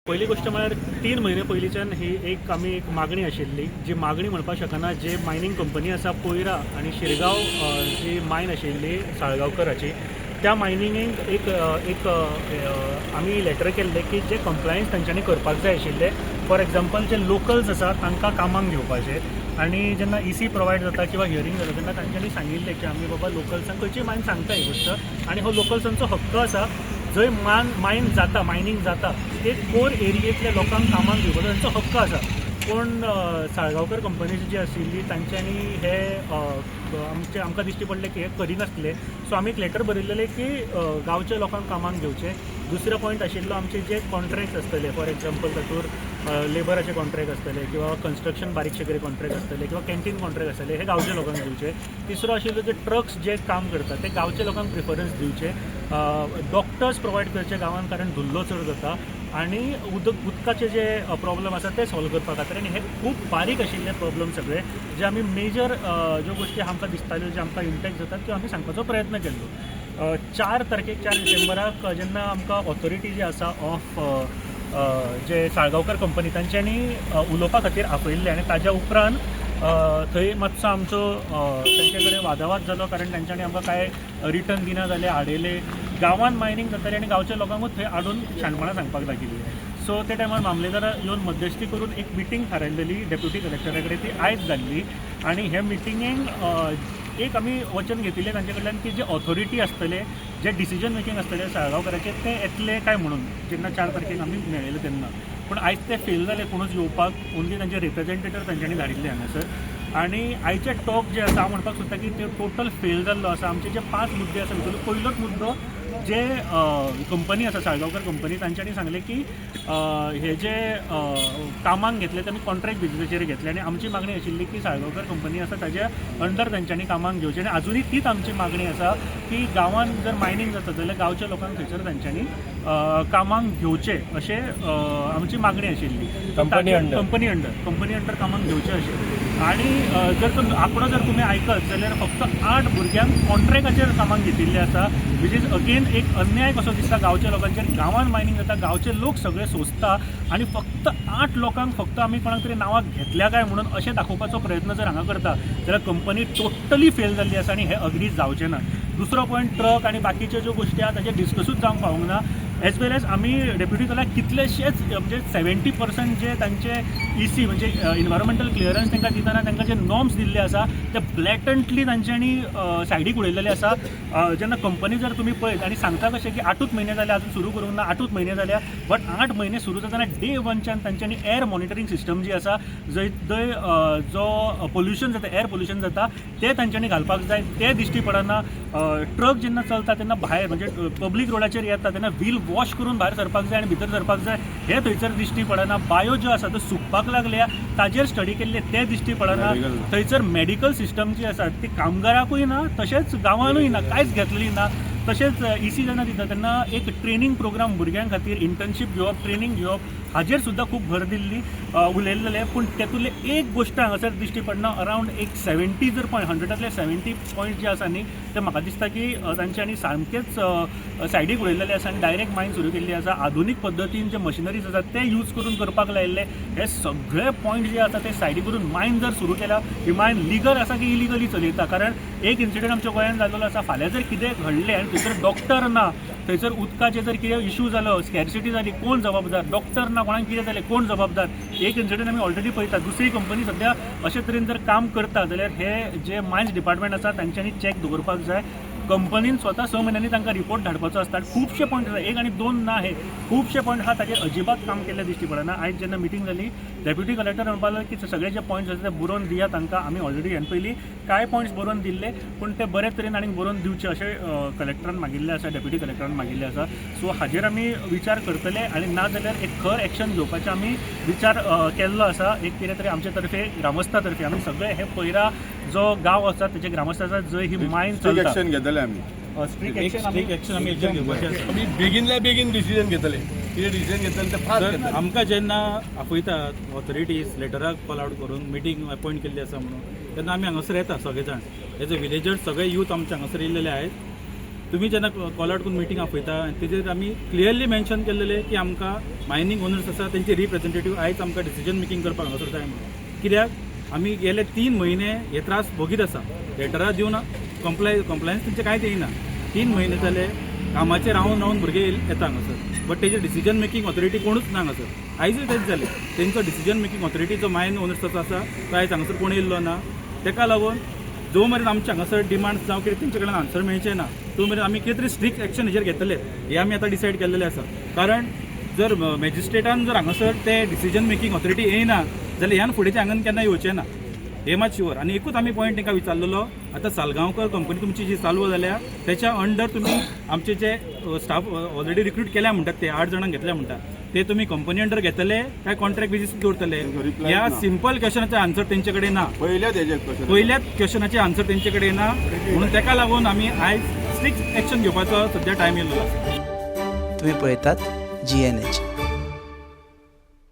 पहिली गोष्ट म्हळ्यार 3 म्हयने पयलींच्यान ही एक मागणी आशिल्ली जी मागणी म्हणपाक शकना जे मायनींग कंपनी आसा पोयरा आनी शिरगांव जी मायन आशिल्ली साळगांवकराची त्या मायनिंगेक एक आमी लेटर केल्ले की जे कंप्लायन्स तांच्यांनी करपाक जाय आशिल्ले फॉर एग्जाम्पल जे लोकल्स आसा तांकां कामाक घेवपाचे आनी जेन्ना ईसी प्रोवायड जाता किंवा हियरींग जाता तेन्ना तांच्यांनी सांगिल्लें की आमी बाबा लोकल्सांक खंयची मायन सांगता ही गोश्ट आनी हो लोकल्सांचो हक्क आसा जंय मायनिंग जाता ते कोर एरियेतल्या लोकांक कामाक घेवपाचो तांचो हक्क आसा पूण साळगांवकर कंपनीची जी आशिल्ली तांच्यांनी हे आमकां दिश्टी पडलें की हे करिनासले सो आमी एक लेटर बरयल्लें की गांवच्या लोकांक कामाक घेवचे दुसरो पॉयंट आशिल्लो आमचे जे कॉन्ट्रॅक्ट आसतले फॉर एग्जाम्पल तातूंत लेबराचे कॉन्ट्रॅक्ट आसतले किंवा कन्स्ट्रक्शन बारीकशे कितें कॉन्ट्रॅक्ट आसतले किंवा कॅन्टीन कॉन्ट्रॅक्ट आसतले हे गांवच्या लोकांक दिवचे तिसरो आशिल्लो जे ट्रक्स जे काम करतात ते गांवच्या लोकांक प्रिफरन्स दिवचे डॉक्टर्स प्रोवायड करचे गांवांत कारण धुल्लो चड जाता आनी उदकाचे जे प्रॉब्लम आसा ते सॉल्व करपा खातीर आनी हे खूब बारीक आशिल्ले प्रॉब्लम सगळे जे आमी मेजर ज्यो गोश्टी आमकां दिसताल्यो जे आमकां इम्पॅक्ट जातात त्यो आमी सांगपाचो प्रयत्न केल्लो 4 डिसेंबराक जेन्ना आमकां ऑथॉरिटी जी आसा ऑफ जे साळगांवकर कंपनी तांच्यांनी उलोवपा खातीर आपयल्ले आनी ताज्या उपरांत थंय मातसो आमचो तांचे कडेन वादावाद जालो कारण तांच्यांनी आमकां कांय रिटर्न दिना जाले आडयले गांवांत मायनींग जाताली आनी गांवच्या लोकांकूच थंय हाडून शाणपणां सांगपाक लागिल्ली सो ते टायमार मामलेदारा येवन मध्यस्थी करून एक मिटींग थारायलेली डेप्युटी कलेक्टरा कडेन ती आयज जाल्ली आनी हे मिटिंगेक एक आमी वचन घेतिल्लें तांचे कडल्यान की जे ऑथॉरिटी आसतले जे डिसिजन मेकींग आसतले साळगांवकराचे ते येतले काय म्हणून जेन्ना 4 तारखेक आमी मेळयले तेन्ना पूण आयज ते फेल जाले कोणूच येवपाक ओन्ली तांचे रिप्रेझेंटेटिव्ह तांच्यांनी धाडिल्ले हांगासर आनी आयचे टॉक जे आसा हांव म्हणपाक सोदता की ते टोटल फेल जाल्लो आसा आमचे जे 5 मुद्दे आसा भितरलो पयलोच मुद्दो जे कंपनी आसा साळगांवकर कंपनी तांच्यांनी सांगलें की हे जे कामाक घेतले ते आमी कॉन्ट्रॅक्ट बेजिसाचेर घेतले आनी आमची मागणी आशिल्ली की साळगांवकर कंपनी आसा ताज्या अंडर तांच्यांनी कामाक घेवचें आनी अजुनूय तीच आमची मागणी आसा की गांवांत जर मायनींग जाता जाल्यार गांवच्या लोकांक थंयसर तांच्यांनी कामाक घेवचें अशें आमची मागणी आशिल्ली कंपनी अंडर कामाक घेवचें अशें आनी जर आंकडो जर तुमी आयकत जाल्यार फक्त 8 भुरग्यांक कॉन्ट्रॅक्टाचेर कामाक घेतिल्ले आसा वीच इज अगेन एक अन्याय कसो दिसता गांवच्या लोकांचेर गांवांत मायनींग जाता गांवचे लोक सगळे सोंसता आनी फक्त 8 लोकांक फक्त आमी कोणाक तरी नांवाक घेतल्या काय म्हणून अशें दाखोवपाचो प्रयत्न जर हांगा करता जाल्यार कंपनी टोटली फेल जाल्ली आसा आनी हे अग्री जावचें ना दुसरो पॉयंट ट्रक आनी बाकीच्यो ज्यो गोश्टी आसा ताचेर डिस्कसूच जावंक पावूंक ना एज वेल एज आमी डेप्युटी कलेक्टर कितलेशेच म्हणजे 70% जे तांचे ईसी म्हणजे इन्वायरमेंटल क्लियरन्स तांकां दितना तांकां जे नॉर्म्स दिल्ले आसा ते ब्लॅटंटली तांच्यांनी सायडीक उडयलेले आसा जेन्ना कंपनी जर तुमी पळयत आनी सांगता कशें की 8च म्हयने जाले अजून सुरू करूंक ना 8च म्हयने जाल्या बट 8 म्हयने सुरू जाताना डे 1च्यान तांच्यांनी एअर मॉनिटरींग सिस्टम जी आसा जंय जो पोल्युशन जाता एअर पोल्युशन जाता ते तांच्यांनी घालपाक जाय ते दिश्टी पडना ट्रक जेन्ना चलता तेन्ना भायर म्हणजे पब्लीक रोडाचेर येता तेन्ना व्हील वॉश करून भायर सरपाक जाय आनी भितर सरपाक जाय हे थंयसर दिश्टी पडना बायो ज्यो आसा त्यो सुकपाक लागल्या ताजेर स्टडी केल्ले ते दिश्टी पडना थंयसर मेडिकल सिस्टम जी आसा ती कामगाराकूय ना तशेंच गांवांनूय ना कांयच घेतलेली ना तशेंच ईसी जेन्ना दिता तेन्ना एक ट्रेनींग प्रोग्राम भुरग्यां खातीर इंटर्नशीप घेवप ट्रेनींग घेवप हाजेर सुद्दां खूब भर दिल्ली उलयल्लें पूण तेतूंतले एक गोश्ट हांगासर दिश्टी पडना अरावंड एक 70 जर पॉयंट 100तले 70 पॉयंट जे आसा न्ही ते म्हाका दिसता की तांच्यांनी सामकेच सायडीक उडयल्लेले आसा आनी डायरेक्ट मायन सुरू केल्ली आसा आधुनीक पद्दतीन जे मशिनरीज आसात ते यूज करून करपाक लायिल्ले हे सगळे पॉयंट जे आसा ते सायडीक करून मायन जर सुरू केला ही मायन लिगल आसा की इलिगली चलयता कारण एक इन्सिडंट आमच्या गोंयांत जाल्लो आसा फाल्यां जर कितें घडलें आनी थंयसर डॉक्टर ना थंयसर उदकाचे जर कितें इशू जालो स्कॅरसिटी जाली कोण जबाबदार डॉक्टर ना कोणाक कितें जालें कोण जबाबदार एक इन्सिडंट आमी ऑलरेडी पळयता दुसरी कंपनी सद्या अशे तरेन जर काम करता जाल्यार हे जे मायन्स डिपार्टमेंट आसा तांच्यांनी चॅक दवरपाक जाय कंपनीन स्वता 6 म्हयन्यांनी तांकां रिपोर्ट धाडपाचो आसता खुबशे पॉयंट आसा एक आनी दोन ना हे खुबशे पॉयंट आहा ताचेर अजिबात काम केल्लें दिश्टी पडना आयज जेन्ना मिटींग जाली डेप्युटी कलेक्टर म्हणपाक लागलो की सगळे जे पॉयंट्स आसा ते बरोवन दिया तांकां आमी ऑलरेडी ह्यान पयलीं कांय पॉयंट्स बरोवन दिल्ले पूण ते बरे तरेन आनीक बरोवन दिवचे अशें कलेक्टरान मागिल्लें आसा डेप्युटी कलेक्टरान मागिल्लें आसा सो हाजेर आमी विचार करतले आनी ना जाल्यार एक खर एक्शन घेवपाचें आमी विचार केल्लो आसा एक कितें तरी आमचे तर्फे ग्रामस्था तर्फे आमी सगळे हे पयरा जो गांव आसा तेजे ग्रामस्थ आसा जंय ही मायन चलता एक्शन घेतले आमी स्ट्रीक एक्शन आमी घेवपाचें आसा आमी बेगिनल्या बेगीन डिसिजन घेतले कितें डिसिजन घेतले ते फास्ट आमकां जेन्ना आपयतात ऑथॉरिटीज लेटराक कॉल आउट करून मिटींग अपॉयंट केल्ली आसा म्हणून तेन्ना आमी हांगासर येता सगळे जाण एज अ विलेजर्स सगळे यूथ आमचे हांगासर येयलेले आहेत तुम्ही जेन्ना कॉल आउट करून मिटींग आपयता तेजेर आमी क्लियरली मेन्शन केल्लेले की आमकां मायनींग ओनर्स आसा तेंचे रिप्रेझेंटेटीव आयज आमकां डिसिजन मेकींग करपाक हांगासर जाय म्हणून. कित्याक आमी गेले 3 म्हयने हे त्रास भोगीत आसा. लेटरां दिवन कंप्लायन्स तेंचे कांयच येयना. 3 म्हयने जाले कामाचेर रावन भुरगे येता हांगासर, बट तेजे डिसिजन मेकींग ऑथॉरिटी कोणूच ना हांगासर. आयजूय तेच जालें, तेंचो डिसिजन मेकींग ऑथॉरिटीचो मायन ओनर्साचो आसा तो आयज हांगासर कोण येयल्लो ना. तेका लागून जो मेरेन आमचे हांगासर डिमांड्स जावं कितें तेंचे कडेन आन्सर मेळचें ना तो मेरेन आमी कितें तरी स्ट्रिक्ट एक्शन हेजेर घेतले हे आमी आतां डिसायड केल्लेले आसा. कारण जर मॅजिस्ट्रेटान जर हांगासर ते डिसिजन मेकींग ऑथॉरिटी येयना जाल्यार ह्यान फुडें ते हांगान केन्ना येवचें ना हे मात शुअर. आनी एकूच आमी पॉयंट तांकां विचारलेलो, आतां सालगांवकर कंपनी तुमची जी चालू जाल्या त्याच्या अंडर तुमी आमचे जे स्टाफ ऑलरेडी रिक्रूट केल्या म्हणटात ते 8 जाणांक घेतल्या म्हणटात ते तुमी कंपनी अंडर घेतले काय कॉन्ट्रॅक्ट बेजीस दवरतले. ह्या सिंपल क्वेश्चनाचे आन्सर तेंचे कडेन ना. पहिल्याच क्वेश्चनाचे आन्सर तेंचे कडेन ना. म्हणून तेका लागून आमी आयज स्ट्रिक्ट एक्शन घेवपाचो सध्या टायम येयल्लो आसा. तुम्ही पळयतात GNH.